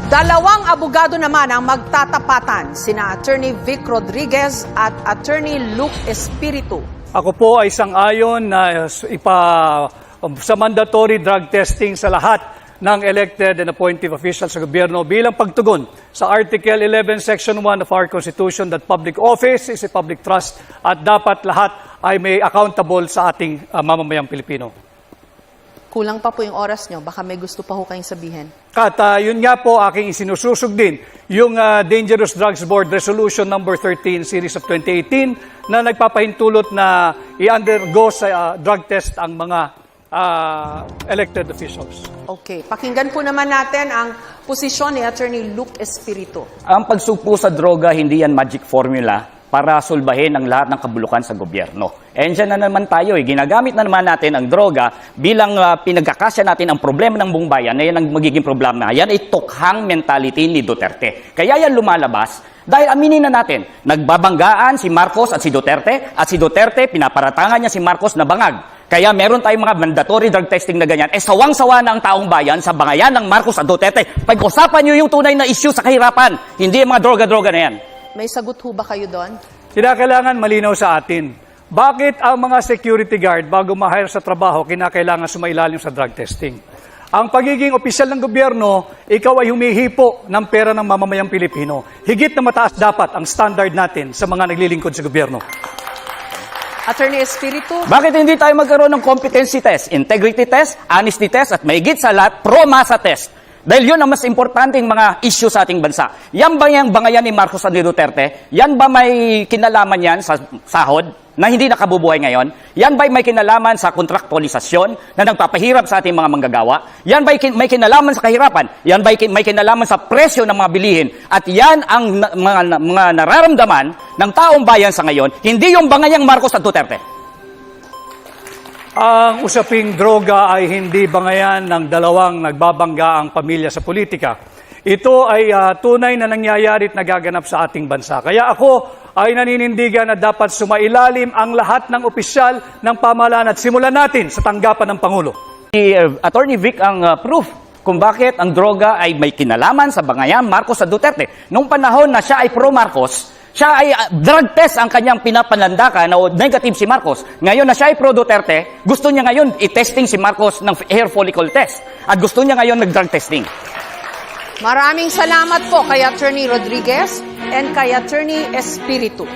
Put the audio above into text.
Dalawang abogado naman ang magtatapatan, sina Attorney Vic Rodriguez at Attorney Luke Espiritu. Ako po ay sang-ayon na sa mandatory drug testing sa lahat ng elected and appointed officials sa gobyerno bilang pagtugon sa Article 11, Section 1 of our Constitution that public office is a public trust at dapat lahat ay may accountable sa ating mamamayang Pilipino. Kulang pa po yung oras nyo, baka may gusto pa ho kayong sabihin. At yun nga po aking isinususog din, yung Dangerous Drugs Board Resolution number 13 series of 2018 na nagpapahintulot na i-undergo sa drug test ang mga elected officials. Okay, pakinggan po naman natin ang posisyon ni Attorney Luke Espiritu. Ang pagsugpo sa droga, hindi yan magic formula para sulbahin ang lahat ng kabulukan sa gobyerno. And dyan na naman tayo, ginagamit na naman natin ang droga bilang pinagkakasya natin ang problema ng buong bayan na yan ang magiging problema. Yan ay tukhang mentality ni Duterte. Kaya yan lumalabas dahil aminin na natin, nagbabanggaan si Marcos at si Duterte pinaparatangan niya si Marcos na bangag. Kaya meron tayong mga mandatory drug testing na ganyan. Sawang-sawa na ang taong bayan sa bangayan ng Marcos at Duterte. Pag-usapan nyo yung tunay na issue sa kahirapan, hindi yung mga droga-droga na yan. May sagot ho ba kayo doon? Kinakailangan malinaw sa atin. Bakit ang mga security guard bago ma-hire sa trabaho, kinakailangan sumailalim sa drug testing? Ang pagiging opisyal ng gobyerno, ikaw ay humihipo ng pera ng mamamayang Pilipino. Higit na mataas dapat ang standard natin sa mga naglilingkod sa gobyerno. Attorney Espiritu? Bakit hindi tayo magkaroon ng competency test, integrity test, honesty test, at mahigit sa lahat, pro-masa test? Dahil yun ang mas importanteng mga issue sa ating bansa. Yan ba yung bangayan ni Marcos at ni Duterte? Yan ba may kinalaman yan sa sahod na hindi nakabubuhay ngayon? Yan ba may kinalaman sa kontraktualisasyon na nagpapahirap sa ating mga manggagawa? Yan ba may kinalaman sa kahirapan? Yan ba may kinalaman sa presyo ng mga bilihin? At yan ang mga nararamdaman ng taong bayan sa ngayon, hindi yung bangayang Marcos at Duterte. Ang usaping droga ay hindi bangayan ng dalawang nagbabangga ang pamilya sa politika. Ito ay tunay na nangyayari at nagaganap sa ating bansa. Kaya ako ay naninindigan na dapat sumailalim ang lahat ng opisyal ng pamahalaan at simulan natin sa tanggapan ng Pangulo. Si Attorney Vic ang proof kung bakit ang droga ay may kinalaman sa bangayan Marcos at Duterte. Noong panahon na siya ay pro-Marcos, siya ay drug test ang kanyang pinapanandakan na negative si Marcos. Ngayon na siya ay pro-Duterte, gusto niya ngayon i-testing si Marcos ng hair follicle test. At gusto niya ngayon nag-drug testing. Maraming salamat po kay Attorney Rodriguez and kay Attorney Espiritu.